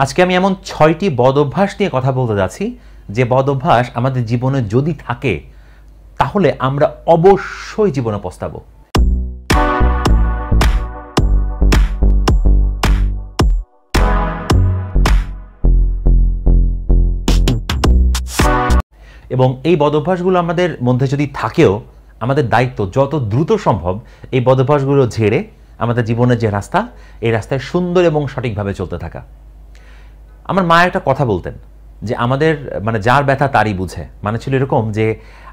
আজকে আমি এমন ৬টি বদ অভ্যাস নিয়ে কথা বলতে যাচ্ছি যে বদ অভ্যাস আমাদের জীবনে যদি থাকে তাহলে আমরা অবশ্যই জীবনে পস্তাবো। এবং এই বদ অভ্যাসগুলো আমাদের মধ্যে যদি থাকেও আমাদের দায়িত্ব যত দ্রুত সম্ভব এই বদ অভ্যাসগুলো ঝেড়ে আমাদের জীবনের যে রাস্তা এই রাস্তায় সুন্দর এবং সঠিকভাবে চলতে থাকা। আমার মা একটা কথা বলতেন যে আমাদের যার ব্যথা তারই বুঝে, মানে ছিল এরকম যে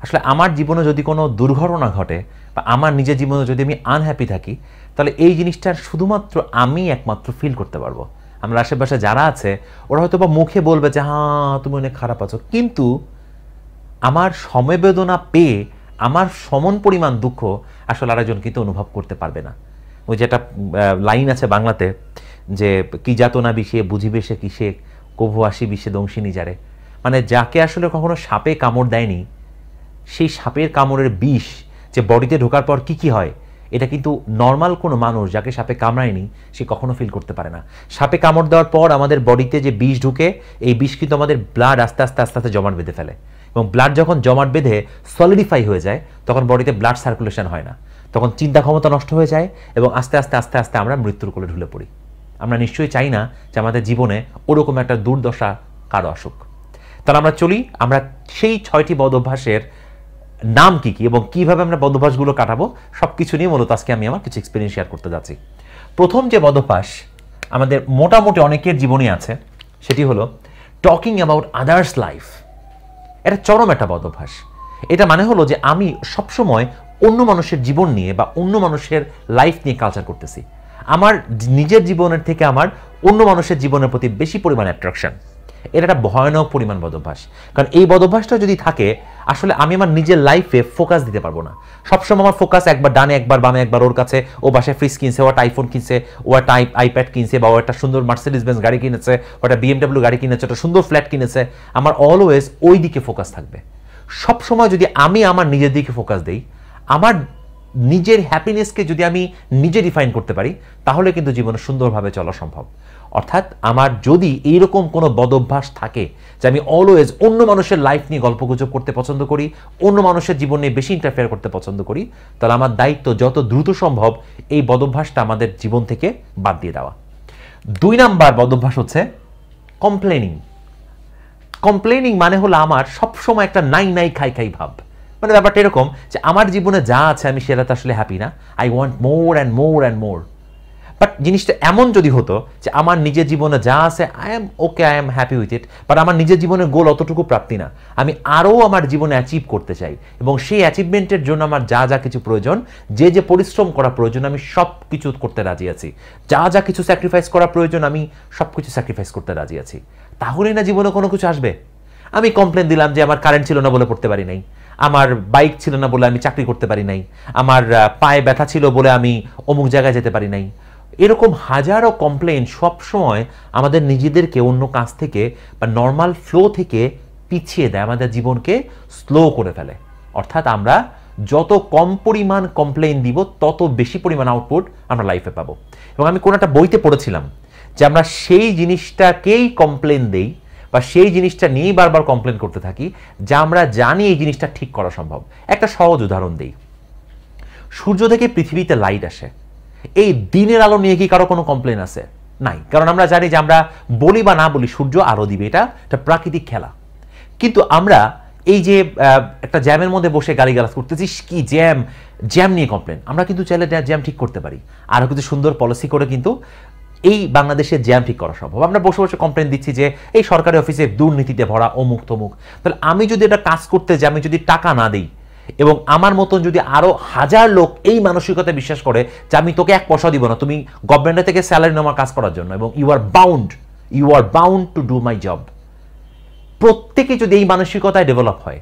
আসলে আমার জীবনে যদি কোনো দুর্ঘটনা ঘটে বা আমার নিজের জীবনে যদি আমি আনহ্যাপি থাকি তাহলে এই জিনিসটার শুধুমাত্র আমি একমাত্র ফিল করতে পারবো। আমরা আশেপাশে যারা আছে ওরা হয়তো বা মুখে বলবে যে হ্যাঁ তুমি অনেক খারাপ আছো, কিন্তু আমার সমবেদনা পেয়ে আমার সমান পরিমাণ দুঃখ আসলে আরেকজন কিন্তু অনুভব করতে পারবে না। ওই যেটা লাইন আছে বাংলাতে যে কি যাতনা বিষে বুঝিবে সে কিসে কভু আসি বিষে দংশিনী যারে, মানে যাকে আসলে কখনো সাপে কামড় দেয়নি সেই সাপের কামড়ের বিষ যে বডিতে ঢোকার পর কি হয় এটা কিন্তু নর্মাল কোনো মানুষ যাকে সাপে কামড়ায়নি সে কখনো ফিল করতে পারে না। সাপে কামড় দেওয়ার পর আমাদের বডিতে যে বিষ ঢুকে এই বিষ কিন্তু আমাদের ব্লাড আস্তে আস্তে আস্তে আস্তে জমাট বেঁধে ফেলে, এবং ব্লাড যখন জমাট বেঁধে সলিডিফাই হয়ে যায় তখন বডিতে ব্লাড সার্কুলেশন হয় না, তখন চিন্তা ক্ষমতা নষ্ট হয়ে যায় এবং আস্তে আস্তে আস্তে আস্তে আমরা মৃত্যুর কোলে ঢুলে পড়ি। আমরা নিশ্চয়ই চাই না যে আমাদের জীবনে ওরকম একটা দুর্দশা কারো আসুক। তাহলে আমরা চলি, আমরা সেই 6টি বদ অভ্যাসের নাম কি কি এবং কিভাবে আমরা বদ অভ্যাসগুলো কাটাবো সব কিছু নিয়ে মূলত আজকে আমি আমার কিছু এক্সপিরিয়েন্স শেয়ার করতে যাচ্ছি। প্রথম যে বদ অভ্যাস আমাদের মোটামুটি অনেকের জীবনে আছে সেটি হলো টকিং অ্যাবাউট আদার্স লাইফ। এটা চরম একটা বদ অভ্যাস। এটা মানে হলো যে আমি সবসময় অন্য মানুষের জীবন নিয়ে বা অন্য মানুষের লাইফ নিয়ে কালচার করতেছি। আমার নিজের জীবনের থেকে আমার অন্য মানুষের জীবনের প্রতি বেশি পরিমাণ অ্যাট্রাকশন। এটা একটা ভয়ানক পরিমাণ বদ অভ্যাস, কারণ এই বদ অভ্যাসটা যদি থাকে আসলে আমি আমার নিজের লাইফে ফোকাস দিতে পারবো না। সবসময় আমার ফোকাস একবার ডানে একবার বামে একবার ওর কাছে, ও বাসায় ফ্রিজ কিনছে, ও একটা আইফোন কিনছে, ও একটা আইপ্যাড কিনছে, বা ও একটা সুন্দর মার্সিডিজ বেঞ্জ গাড়ি কিনেছে, ও একটা বিএমডব্লিউ গাড়ি কিনেছে, একটা সুন্দর ফ্ল্যাট কিনেছে। আমার অলওয়েজ ওই দিকে ফোকাস থাকবে। সবসময় যদি আমি আমার নিজের দিকে ফোকাস দিই, আমার নিজের হ্যাপিনেসকে যদি আমি নিজে ডিফাইন করতে পারি তাহলে কিন্তু জীবনে সুন্দরভাবে চলা সম্ভব। অর্থাৎ আমার যদি এইরকম কোনো বদ অভ্যাস থাকে যে আমি অলওয়েজ অন্য মানুষের লাইফ নিয়ে গল্পগুজব করতে পছন্দ করি, অন্য মানুষের জীবন নিয়ে বেশি ইন্টারফেয়ার করতে পছন্দ করি, তাহলে আমার দায়িত্ব যত দ্রুত সম্ভব এই বদ অভ্যাসটা আমাদের জীবন থেকে বাদ দিয়ে দেওয়া। 2 নাম্বার বদ অভ্যাস হচ্ছে কমপ্লেনিং। কমপ্লেনিং মানে হলো আমার সবসময় একটা নাই নাই খাই খাই ভাব। মানে ব্যাপারটা এরকম যে আমার জীবনে যা আছে আমি সেটাতে আসলে হ্যাপি না, I want more and more and more. But জিনিসটা এমন যদি হতো যে আমার নিজের জীবনে যা আছে I am okay, I am happy with it, but আমার নিজের জীবনের গোল অতটুকু প্রাপ্তি না, আমি আরও আমার জীবনে অ্যাচিভ করতে চাই, এবং সেই অ্যাচিভমেন্টের জন্য আমার যা যা কিছু প্রয়োজন, যে পরিশ্রম করা প্রয়োজন আমি সব কিছু করতে রাজি আছি, যা যা কিছু স্যাক্রিফাইস করা প্রয়োজন আমি সব কিছু স্যাক্রিফাইস করতে রাজি আছি, তাহলেই না জীবনে কোনো কিছু আসবে। আমি কমপ্লেন দিলাম যে আমার কারেন্ট ছিল না বলে পড়তে পারি নাই, আমার বাইক ছিল না বলে আমি চাকরি করতে পারি নাই, আমার পায়ে ব্যথা ছিল বলে আমি অমুক জায়গায় যেতে পারি নাই। এরকম হাজারো কমপ্লেন সবসময় আমাদের নিজেদেরকে অন্য কাজ থেকে বা নর্মাল ফ্লো থেকে পিছিয়ে দেয়, আমাদের জীবনকে স্লো করে ফেলে। অর্থাৎ আমরা যত কম পরিমাণ কমপ্লেন দিব তত বেশি পরিমাণ আউটপুট আমরা লাইফে পাবো। এবং আমি কোনো একটা বইতে পড়েছিলাম যে আমরা সেই জিনিসটাকেই কমপ্লেন দেই বা সেই জিনিসটা নিয়েই বারবার কমপ্লেন করতে থাকি যা আমরা জানি এই জিনিসটা ঠিক করা সম্ভব। একটা সহজ উদাহরণ দিই, সূর্য থেকে পৃথিবীতে লাইট আসে, এই দিনের আলো নিয়ে কি কারো কোনো কমপ্লেন আছে? নাই, কারণ আমরা জানি যে আমরা বলি বা না বলি সূর্য আলো দিবে, এটা একটা প্রাকৃতিক খেলা। কিন্তু আমরা এই যে একটা জ্যামের মধ্যে বসে গালিগালাজ করতেছি, কি জ্যাম নিয়ে কমপ্লেন, আমরা কিন্তু চাইলে জ্যাম ঠিক করতে পারি, আরও কিছু সুন্দর পলিসি করে কিন্তু এই বাংলাদেশের জ্যাম ঠিক করা সম্ভব। আমরা বসে বসে কমপ্লেন দিচ্ছি যে এই সরকারি অফিসে দুর্নীতিতে ভরা অমুক তমুক। তাহলে আমি যদি এটা কাজ করতে যাই, আমি যদি টাকা না দিই এবং আমার মতন যদি আরো হাজার লোক এই মানসিকতায় বিশ্বাস করে যে আমি তোকে 1 পয়সা দিব না, তুমি গভর্নমেন্ট থেকে স্যালারি নেওয়ার কাজ করার জন্য, এবং you are bound to do my job, প্রত্যেকে যদি এই মানসিকতায় ডেভেলপ হয়,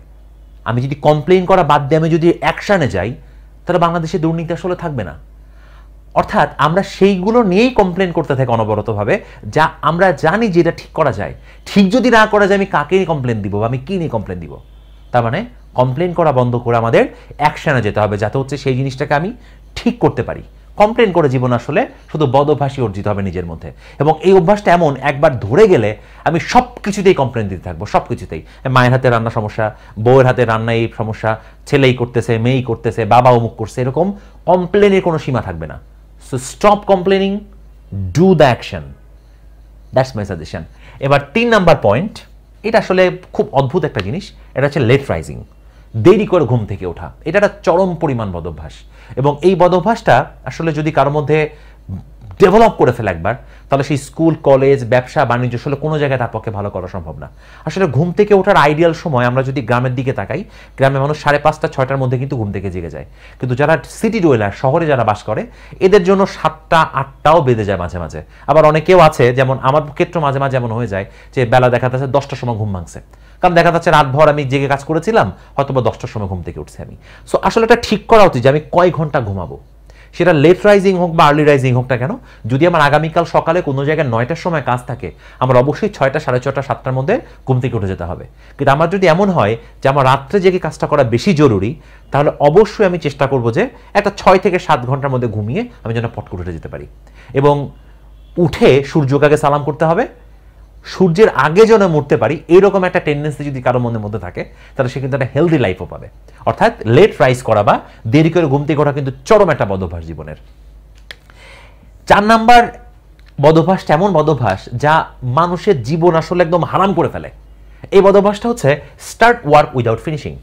আমি যদি কমপ্লেন করা বাদ দিয়ে আমি যদি অ্যাকশনে যাই, তাহলে বাংলাদেশে দুর্নীতি আসলে থাকবে না। অর্থাৎ আমরা সেইগুলো নিয়েই কমপ্লেন করতে থাকি অনবরতভাবে, যা আমরা জানি যে এটা ঠিক করা যায়। ঠিক যদি না করা যায় আমি কাকে নিয়ে কমপ্লেন দিব বা আমি কি নিয়ে কমপ্লেন দিব? তার মানে কমপ্লেন করা বন্ধ করে আমাদের অ্যাকশনে যেতে হবে, যাতে হচ্ছে সেই জিনিসটাকে আমি ঠিক করতে পারি। কমপ্লেন করে জীবন আসলে শুধু বদ অভ্যাসই অর্জিত হবে নিজের মধ্যে। এবং এই অভ্যাসটা এমন, একবার ধরে গেলে আমি সব কিছুতেই কমপ্লেন দিতে থাকবো, সব কিছুতেই। মায়ের হাতে রান্না সমস্যা, বউয়ের হাতে রান্না এই সমস্যা, ছেলেই করতেছে, মেয়েই করতেছে, বাবা অমুক করছে, এরকম কমপ্লেনের কোনো সীমা থাকবে না। So stop complaining, do the action, that's my suggestion. এবার 3 নাম্বার পয়েন্ট, এটা আসলে খুব অদ্ভুত একটা জিনিস, এটা হচ্ছে লেট রাইজিং, দেরি করে ঘুম থেকে ওঠা। এটা একটা চরম পরিমাণ বদভ্যাস, এবং এই বদভ্যাসটা আসলে যদি কারোর মধ্যে ডেভেলপ করে ফেলে একবার, তাহলে সেই স্কুল, কলেজ, ব্যবসা, বাণিজ্য আসলে কোনো জায়গায় তার পক্ষে ভালো করা সম্ভব না। আসলে ঘুম থেকে ওঠার আইডিয়াল সময় আমরা যদি গ্রামের দিকে তাকাই, গ্রামে মানুষ 5:30, 6টার মধ্যে কিন্তু ঘুম থেকে জেগে যায়। কিন্তু যারা সিটি ডোয়েলার, শহরে যারা বাস করে, এদের জন্য 7টা, 8টাও বেঁধে যায় মাঝে মাঝে। আবার অনেকেও আছে, যেমন আমার ক্ষেত্রে মাঝে মাঝে এমন হয়ে যায় যে বেলা দেখা যাচ্ছে 10টার সময় ঘুম ভাঙছে, কারণ দেখা যাচ্ছে রাতভর আমি জেগে কাজ করেছিলাম, হয়তো বা 10টার সময় ঘুম থেকে উঠছি আমি। সো আসলে এটা ঠিক করা উচিত যে আমি কয় ঘন্টা ঘুমাবো, সেটা লেট রাইজিং হোক বা আর্লি রাইজিং হোক না কেন। যদি আমার আগামীকাল সকালে কোনো জায়গায় 9টার সময় কাজ থাকে, আমার অবশ্যই 6টা, 6:30, 7টার মধ্যে ঘুম থেকে উঠে যেতে হবে। কিন্তু আমার যদি এমন হয় যে আমার রাত্রে জেগে কাজটা করা বেশি জরুরি, তাহলে অবশ্যই আমি চেষ্টা করব যে একটা 6 থেকে 7 ঘন্টার মধ্যে ঘুমিয়ে আমি যেন পট করে উঠে যেতে পারি। এবং উঠে সূর্যকে আগে সালাম করতে হবে, সূর্যের আগে যেন মরতে পারি, এইরকম একটা টেন্ডেন্সি যদি কারো মনের মধ্যে থাকে, তাহলে সে কিন্তু একটা হেলদি লাইফও পাবে। অর্থাৎ লেট রাইজ করা বা দেরি করে ঘুম থেকে ওঠা কিন্তু চরম একটা বদভ্যাস জীবনের। 4 নাম্বার বদভ্যাসটা এমন বদভ্যাস যা মানুষের জীবন আসলে একদম হারাম করে ফেলে। এই বদভ্যাসটা হচ্ছে স্টার্ট ওয়ার্ক উইদাউট ফিনিশিং।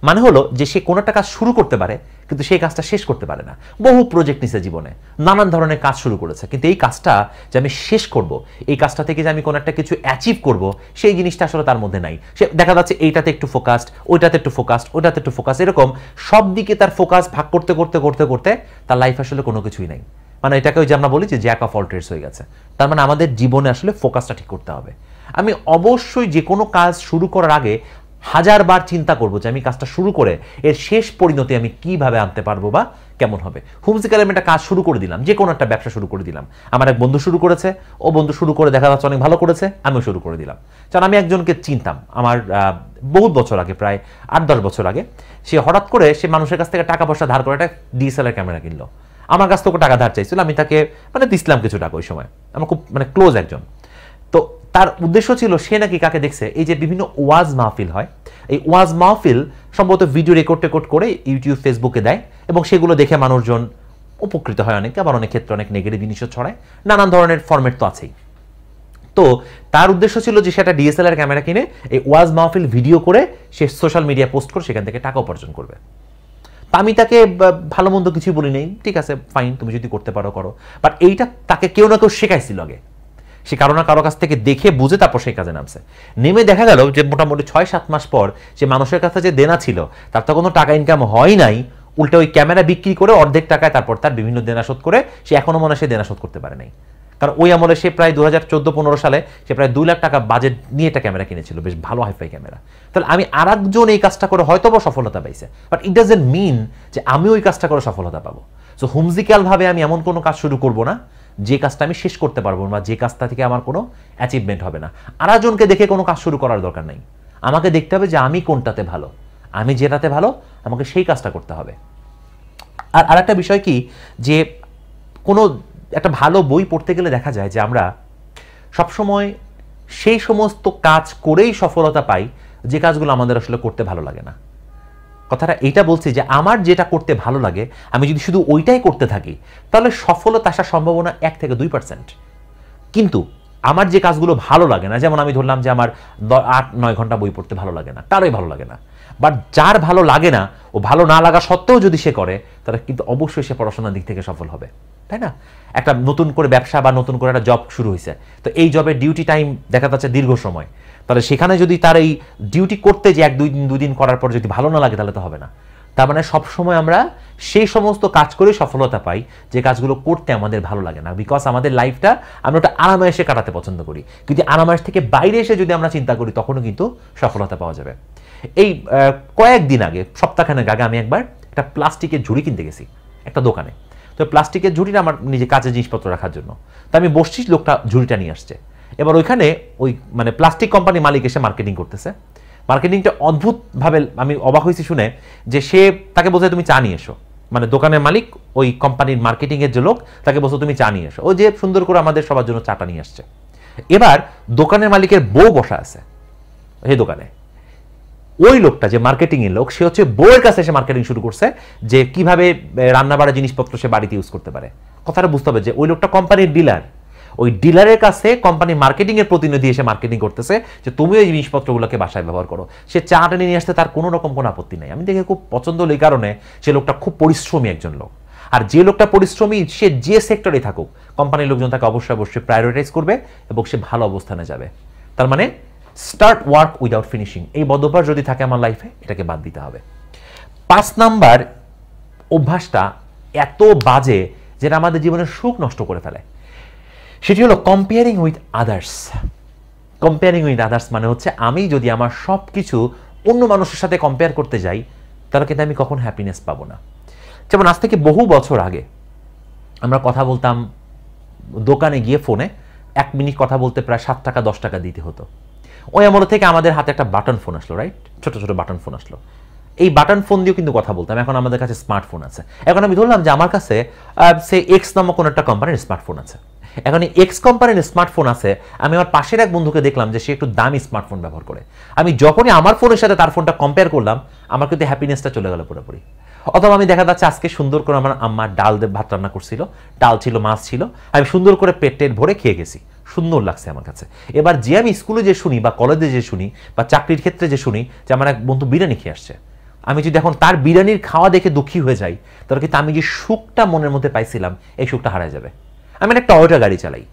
মানে হলো যে সে কোনো একটা কাজ শুরু করতে পারে, কিন্তু সেই কাজটা শেষ করতে পারে না। বহু প্রজেক্ট নিছে জীবনে, নানান ধরনের কাজ শুরু করেছে, কিন্তু এই কাজটা যে আমি শেষ করব, এই কাজটা থেকে যে আমি কোনো একটা কিছু অ্যাচিভ করব, সেই জিনিসটা আসলে তার মধ্যে নাই। সে দেখা যাচ্ছে এইটাতে একটু ফোকাসড, ওইটাতে একটু ফোকাসড, ওইটাতে একটু ফোকাস, এরকম সব দিকে তার ফোকাস ভাগ করতে করতে করতে করতে তার লাইফ আসলে কোনো কিছুই নাই। মানে এটাকে ওই যে আমরা বলি যে জ্যাক অফ অল ট্রেডস হয়ে গেছে। তার মানে আমাদের জীবনে আসলে ফোকাসটা ঠিক করতে হবে। আমি অবশ্যই যে কোনো কাজ শুরু করার আগে 1000 বার চিন্তা করবো যে আমি কাজটা শুরু করে এর শেষ পরিণতি আমি কিভাবে আনতে পারবো বা কেমন হবে। হুমজিক্যাল আমি একটা কাজ শুরু করে দিলাম, যে কোনো একটা ব্যবসা শুরু করে দিলাম। আমার এক বন্ধু শুরু করেছে, ও বন্ধু শুরু করে দেখা যাচ্ছে অনেক ভালো করেছে, আমিও শুরু করে দিলাম। কারণ আমি একজনকে চিনতাম আমার বহুত বছর আগে, প্রায় 8-10 বছর আগে। সে হঠাৎ করে সে মানুষের কাছ থেকে টাকা পয়সা ধার করে একটা DSLR ক্যামেরা কিনলো। আমার কাছ থেকে টাকা ধার চাইছিল, আমি তাকে দিছিলাম কিছু টাকা। ওই সময় আমার খুব ক্লোজ একজন। তো তার উদ্দেশ্য ছিল, সে নাকি কাকে দেখছে, এই যে বিভিন্ন ওয়াজ মাহফিল হয়, এই ওয়াজ মাহফিল সম্ভবত ভিডিও রেকর্ড করে ইউটিউব, ফেসবুকে দেয়, এবং সেগুলো দেখে মানুষজন উপকৃত হয় অনেকে, আবার অনেক ক্ষেত্রে অনেক নেগেটিভ জিনিসও ছড়ায়, নানান ধরনের ফরম্যাট তো আছেই। তো তার উদ্দেশ্য ছিল যে সেটা DSLR ক্যামেরা কিনে এই ওয়াজ মাহফিল ভিডিও করে সে সোশ্যাল মিডিয়া পোস্ট করে সেখান থেকে টাকা উপার্জন করবে। আমি তাকে ভালো মন্দ কিছুই বলি নেই, ঠিক আছে ফাইন, তুমি যদি করতে পারো করো। বাট এইটা তাকে কেউ না কেউ শেখাইছিল আগে, সে কারো না কারো কাছ থেকে দেখে বুঝে তারপর সেই কাজে নামছে। নেমে দেখা গেল যে মোটামুটি 6-7 মাস পর যে মানুষের কাছে যে দেনা ছিল তার তো কোনো টাকা ইনকাম হয় নাই, উল্টে ওই ক্যামেরা বিক্রি করে অর্ধেক টাকায় তারপর তার বিভিন্ন দেনা শোধ করে সে এখনো মনে হয় সে দেনা শোধ করতে পারে নাই। কারণ ওই আমলে সে প্রায় 2014-15 সালে সে প্রায় 2 লাখ টাকা বাজেট নিয়ে একটা ক্যামেরা কিনেছিল, বেশ ভালো হাইফাই ক্যামেরা। তাহলে আমি আরেকজন এই কাজটা করে হয়তো বা সফলতা পাইছে, বাট ইট ডাজন্ট মিন যে আমি ওই কাজটা করে সফলতা পাবো। সো হুমজিক্যালভাবে আমি এমন কোনো কাজ শুরু করব না যে কাজটা আমি শেষ করতে পারবো না, যে কাজটা থেকে আমার কোনো অ্যাচিভমেন্ট হবে না। আরেকজনকে দেখে কোনো কাজ শুরু করার দরকার নেই। আমাকে দেখতে হবে যে আমি কোনটাতে ভালো, আমি যেটাতে ভালো আমাকে সেই কাজটা করতে হবে। আর আরেকটা বিষয় কি, যে কোনো একটা ভালো বই পড়তে গেলে দেখা যায় যে আমরা সবসময় সেই সমস্ত কাজ করেই সফলতা পাই যে কাজগুলো আমাদের আসলে করতে ভালো লাগে না। কথাটা এইটা বলছি যে আমার যেটা করতে ভালো লাগে আমি যদি শুধু ওইটাই করতে থাকি, তাহলে সফলতা আসার সম্ভাবনা 1 থেকে 2%। কিন্তু আমার যে কাজগুলো ভালো লাগে না, যেমন আমি ধরলাম যে আমার 8-9 ঘন্টা বই পড়তে ভালো লাগে না, কারোই ভালো লাগে না, বাট যার ভালো লাগে না ও ভালো না লাগা সত্ত্বেও যদি সে করে, তাহলে কিন্তু অবশ্যই সে পড়াশোনার দিক থেকে সফল হবে, তাই না? একটা নতুন করে ব্যবসা বা নতুন করে একটা জব শুরু হয়েছে, তো এই জবের ডিউটি টাইম দেখা যাচ্ছে দীর্ঘ সময়, তাহলে সেখানে যদি তার এই ডিউটি করতে যে 1-2 দিন করার পর যদি ভালো না লাগে, তাহলে তো হবে না। তার মানে সবসময় আমরা সেই সমস্ত কাজ করে সফলতা পাই যে কাজগুলো করতে আমাদের ভালো লাগে না, বিকজ আমাদের লাইফটা আমরা ওটা আরামায়েশে কাটাতে পছন্দ করি। কিন্তু আরামায়েশ থেকে বাইরে এসে যদি আমরা চিন্তা করি, তখনও কিন্তু সফলতা পাওয়া যাবে। এই কয়েকদিন আগে, সপ্তাহখানেক আগে আমি একবার একটা প্লাস্টিকের ঝুড়ি কিনতে গেছি একটা দোকানে। তো প্লাস্টিকের ঝুড়িটা আমার নিজে কাজের জিনিসপত্র রাখার জন্য, তো আমি বসছি, লোকটা ঝুড়িটা নিয়ে আসছে। এবার ওইখানে ওই প্লাস্টিক কোম্পানির মালিক এসে মার্কেটিং করতেছে। মার্কেটিংটা অদ্ভুতভাবে আমি অবাক হয়েছি শুনে, যে সে তাকে বলছে তুমি চা নিয়ে এসো। মানে দোকানের মালিক ওই কোম্পানির মার্কেটিংয়ের যে লোক তাকে বলছো তুমি চা নিয়ে এসো, ও যে সুন্দর করে আমাদের সবার জন্য চাটা নিয়ে আসছে। এবার দোকানের মালিকের বউ বসা আছে সেই দোকানে, ওই লোকটা যে মার্কেটিং এর লোক সে হচ্ছে বউয়ের কাছে এসে মার্কেটিং শুরু করছে যে কিভাবে রান্না বাড়া জিনিসপত্র সে বাড়িতে ইউজ করতে পারে। কথাটা বুঝতে হবে যে ওই লোকটা কোম্পানির ডিলার, ওই ডিলারের কাছে কোম্পানির মার্কেটিং এর প্রতিনিধি এসে মার্কেটিং করতেছে যে তুমি ওই জিনিসপত্রগুলোকে বাসায় ব্যবহার করো। সে চাটা নিয়ে আসতে তার কোনো রকম কোনো আপত্তি নাই। আমি দেখে খুব পছন্দ হলো এই কারণে সে লোকটা খুব পরিশ্রমী একজন লোক। আর যে লোকটা পরিশ্রমী সে যে সেক্টরে থাকুক কোম্পানির লোকজন তাকে অবশ্যই অবশ্যই প্রায়োরিটাইজ করবে এবং সে ভালো অবস্থানে যাবে। তার মানে স্টার্ট ওয়ার্ক উইদাউট ফিনিশিং, এই বদঅভ্যাস যদি থাকে আমার লাইফে এটাকে বাদ দিতে হবে। 5 নাম্বার অভ্যাসটা এত বাজে যেটা আমাদের জীবনের সুখ নষ্ট করে ফেলে, সেটি হলো comparing with others. Comparing with others মানে হচ্ছে আমি যদি আমার সব কিছু অন্য মানুষের সাথে কম্পেয়ার করতে যাই তাহলে কিন্তু আমি কখন হ্যাপিনেস পাবো না। যেমন আজ থেকে বহু বছর আগে আমরা কথা বলতাম দোকানে গিয়ে ফোনে 1 মিনিট কথা বলতে প্রায় 7 টাকা 10 টাকা দিতে হতো। ওই আমল থেকে আমাদের হাতে একটা বাটন ফোন আসলো, রাইট? ছোট ছোট বাটন ফোন আসলো। এই বাটন ফোন দিয়েও কিন্তু কথা বলতাম। এখন আমাদের কাছে স্মার্টফোন আছে। এখন আমি ধরলাম যে আমার কাছে সে এক্স নামক কোনো একটা কোম্পানির স্মার্টফোন আছে। এখন এই এক্স কোম্পানির স্মার্টফোন আছে, আমি আমার পাশের এক বন্ধুকে দেখলাম যে সে একটু দামি স্মার্টফোন ব্যবহার করে। আমি যখনই আমার ফোনের সাথে তার ফোনটা কম্পেয়ার করলাম আমার কিন্তু হ্যাপিনেসটা চলে গেল পুরোপুরি। অথবা আমি দেখা যাচ্ছে আজকে সুন্দর করে আমার আম্মা ডাল দিয়ে ভাত রান্না করছিল, ডাল ছিল, মাছ ছিল, আমি সুন্দর করে পেট ভরে খেয়ে গেছি, সুন্দর লাগছে আমার কাছে। এবার যে আমি স্কুলে যে শুনি বা কলেজে যে শুনি বা চাকরির ক্ষেত্রে যে শুনি যে আমার এক বন্ধু বিরিয়ানি খেয়ে আসছে, আমি যদি এখন তার বিরিয়ানির খাওয়া দেখে দুঃখী হয়ে যাই তাহলে কিন্তু আমি যে সুখটা মনের মধ্যে পাইছিলাম এই সুখটা হারায় যাবে। আমি একটা টয়োটা গাড়ি চালাই,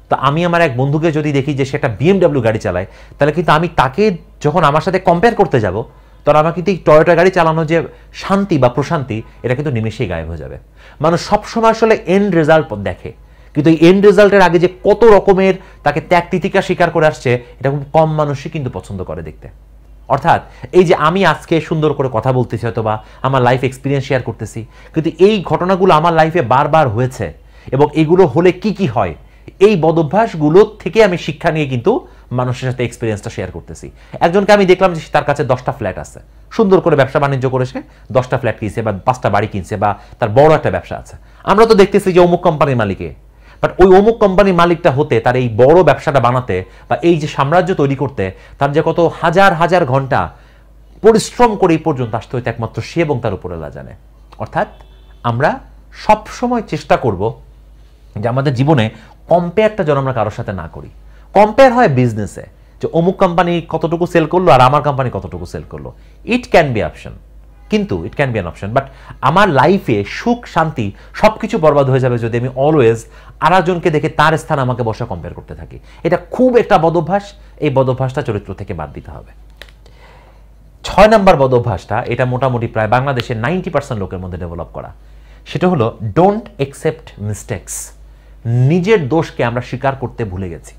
তো আমি আমার এক বন্ধুকে যদি দেখি যে সে একটা BMW গাড়ি চালায় তাহলে কিন্তু আমি তাকে যখন আমার সাথে কম্পেয়ার করতে যাব তখন আমার কিন্তু এই টয়োটা গাড়ি চালানো যে শান্তি বা প্রশান্তি এটা কিন্তু নিমেষেই গায়েব হয়ে যাবে। মানুষ সবসময় আসলে এন্ড রেজাল্ট দেখে, কিন্তু এই এন্ড রেজাল্টের আগে যে কত রকমের তাকে ত্যাগ তিতিকা স্বীকার করে আসছে এটা খুব কম মানুষই কিন্তু পছন্দ করে দেখতে। অর্থাৎ এই যে আমি আজকে সুন্দর করে কথা বলতেছি অথবা আমার লাইফ এক্সপিরিয়েন্স শেয়ার করতেছি, কিন্তু এই ঘটনাগুলো আমার লাইফে বারবার হয়েছে এবং এগুলো হলে কি কি হয় এই বদঅভ্যাসগুলো থেকে আমি শিক্ষা নিয়ে কিন্তু মানুষের সাথে এক্সপিরিয়েন্সটা শেয়ার করতেছি। একজনকে আমি দেখলাম যে তার কাছে 10টা ফ্ল্যাট আছে, সুন্দর করে ব্যবসা বাণিজ্য করেছে, 10টা ফ্ল্যাট কিনছে বা 5টা বাড়ি কিনছে বা তার বড় একটা ব্যবসা আছে। আমরা তো দেখতেছি যে অমুক কোম্পানির মালিকে, বাট ওই অমুক কোম্পানির মালিকটা হতে তার এই বড় ব্যবসাটা বানাতে বা এই যে সাম্রাজ্য তৈরি করতে তার যে কত হাজার হাজার ঘন্টা পরিশ্রম করে এই পর্যন্ত আসতে হইতে একমাত্র সে এবং তার উপরওয়ালা জানে। অর্থাৎ আমরা সবসময় চেষ্টা করব যে আমাদের জীবনে কম্পেয়ারটা যেন আমরা কারোর সাথে না করি। কম্পেয়ার হয় বিজনেসে যে অমুক কোম্পানি কতটুকু সেল করলো আর আমার কোম্পানি কতটুকু সেল করলো, ইট ক্যান বি অপশন, কিন্তু it can be an option. But আমার লাইফে সুখ শান্তি সব কিছু বরবাদ হয়ে যাবে যদি আমি অলওয়েজ আরেকজনকে দেখে তার স্থান আমাকে বসে কম্পেয়ার করতে থাকি। এটা খুব একটা বদঅভ্যাস, এই বদঅভ্যাসটা চরিত্র থেকে বাদ দিতে হবে। 6 নম্বর বদঅভ্যাসটা এটা মোটামুটি প্রায় বাংলাদেশের 90% লোকের মধ্যে ডেভেলপ করা, সেটা হলো ডোন্ট অ্যাকসেপ্ট মিস্টেক্স। নিজের দোষকে আমরা স্বীকার করতে ভুলে গেছি।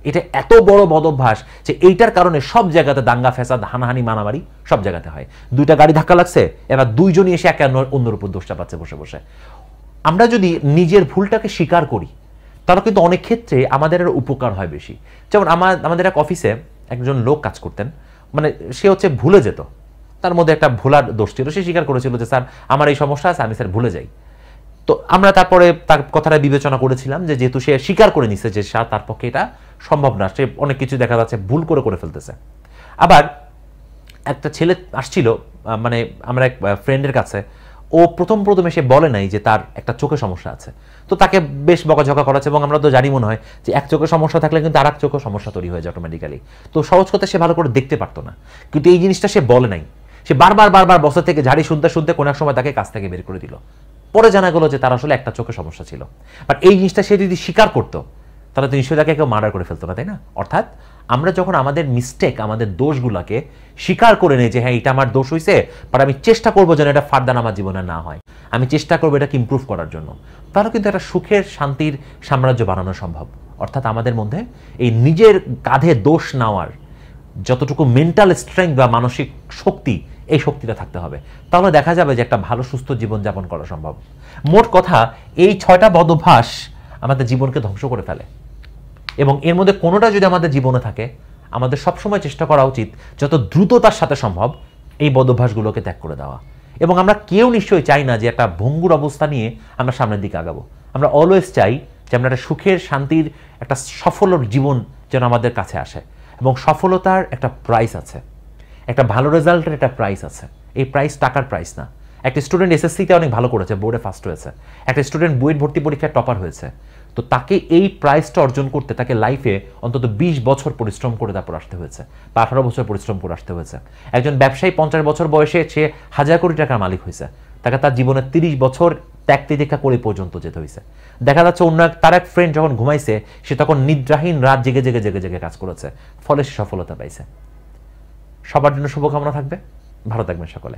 এটা এত বড় বদঅভ্যাস যে এইটার কারণে সব জায়গাতে দাঙ্গা ফ্যাসাদ হানাহানি মারামারি সব জায়গাতে হয়। 2টা গাড়ি ধাক্কা লাগছে, এবার 2 জনই এসে একে অন্যের উপর দোষটা পাচ্ছে বসে বসে। আমরা যদি নিজের ভুলটাকে স্বীকার করি তাহলে কিন্তু অনেক ক্ষেত্রে আমাদের উপকার হয় বেশি। যেমন আমাদের এক অফিসে একজন লোক কাজ করতেন, মানে সে হচ্ছে ভুলে যেত, তার মধ্যে একটা ভুলার দোষ ছিল, সে স্বীকার করেছিল যে স্যার আমার এই সমস্যা আছে, আমি স্যার ভুলে যাই। তো আমরা তারপরে তার কথাটা বিবেচনা করেছিলাম যে যেহেতু সে স্বীকার করে নিচ্ছে যে তার পক্ষে এটা সম্ভব না, সে অনেক কিছু দেখা যাচ্ছে ভুল করে ফেলতেছে। আবার একটা ছেলে আসছিল, মানে আমরা এক ফ্রেন্ডের কাছে, ও প্রথম এসে বলে নাই যে তার একটা চোখে সমস্যা আছে, তো তাকে বেশ বকাঝকা করাচ্ছে এবং আমরা তো জানি মনে হয় যে এক চোখে সমস্যা থাকলে কিন্তু আর এক চোখে সমস্যা তৈরি হয়ে যায় অটোমেটিক্যালি। তো সহজ কথা সে ভালো করে দেখতে পারতো না, কিন্তু এই জিনিসটা সে বলে নাই। সে বারবার বছর থেকে ঝাড়ি শুনতে কোনো এক সময় তাকে কাছ থেকে বের করে দিল। পরে জানা গেল যে তার আসলে একটা চোখে সমস্যা ছিল। বাট এই জিনিসটা সে যদি স্বীকার করতো তাহলে তো নিশ্চয়ই তাকে কেউ মার্ডার করে ফেলতো না, তাই না? অর্থাৎ আমরা যখন আমাদের মিস্টেক, আমাদের দোষগুলোকে স্বীকার করে নেই যে হ্যাঁ এটা আমার দোষ হয়েছে, বাট আমি চেষ্টা করবো যেন এটা ফার্দার আমার জীবনে না হয়, আমি চেষ্টা করবো এটাকে ইমপ্রুভ করার জন্য, তাহলে কিন্তু একটা সুখের শান্তির সাম্রাজ্য বানানো সম্ভব। অর্থাৎ আমাদের মধ্যে এই নিজের কাঁধে দোষ নেওয়ার যতটুকু মেন্টাল স্ট্রেংথ বা মানসিক শক্তি, এই শক্তিটা থাকতে হবে, তাহলে দেখা যাবে যে একটা ভালো সুস্থ জীবনযাপন করা সম্ভব। মোট কথা এই 6টা বদঅভ্যাস আমাদের জীবনকে ধ্বংস করে ফেলে এবং এর মধ্যে কোনোটা যদি আমাদের জীবনে থাকে আমাদের সবসময় চেষ্টা করা উচিত যত দ্রুততার সাথে সম্ভব এই বদঅভ্যাসগুলোকে ত্যাগ করে দেওয়া। এবং আমরা কেউ নিশ্চয়ই চাই না যে একটা ভঙ্গুর অবস্থা নিয়ে আমরা সামনের দিকে আগাবো। আমরা অলওয়েজ চাই যে আমরা একটা সুখের, শান্তির, একটা সফল জীবন যেন আমাদের কাছে আসে। এবং সফলতার একটা প্রাইস আছে, একটা ভালো রেজাল্টের একটা প্রাইস আছে। এই প্রাইস টাকার প্রাইস না। একটা স্টুডেন্ট এসএসসিতে অনেক ভালো করেছে, বোর্ডে ফার্স্ট হয়েছে, একটা স্টুডেন্ট বুয়েট ভর্তি পরীক্ষায় টপার হয়েছে, তো তাকে এই প্রাইসটা অর্জন করতে তাকে লাইফে অন্তত 20 বছর পরিশ্রম করে তারপর আসতে হয়েছে, বা 18 বছর পরিশ্রম করে আসতে হয়েছে। একজন ব্যবসায়ী 50 বছর বয়সে সে 1000 কোটি টাকার মালিক হয়েছে, তাকে তার জীবনের 30 বছর ত্যাগ তিতিক্ষা করে পর্যন্ত যেতে হয়েছে। দেখা যাচ্ছে অন্য তার এক ফ্রেন্ড যখন ঘুমাইছে সে তখন নিদ্রাহীন রাত জেগে জেগে জেগে জেগে কাজ করেছে, ফলে সে সফলতা পাইছে। সবার জন্য শুভকামনা থাকবে, ভালো থাকবেন সকলে।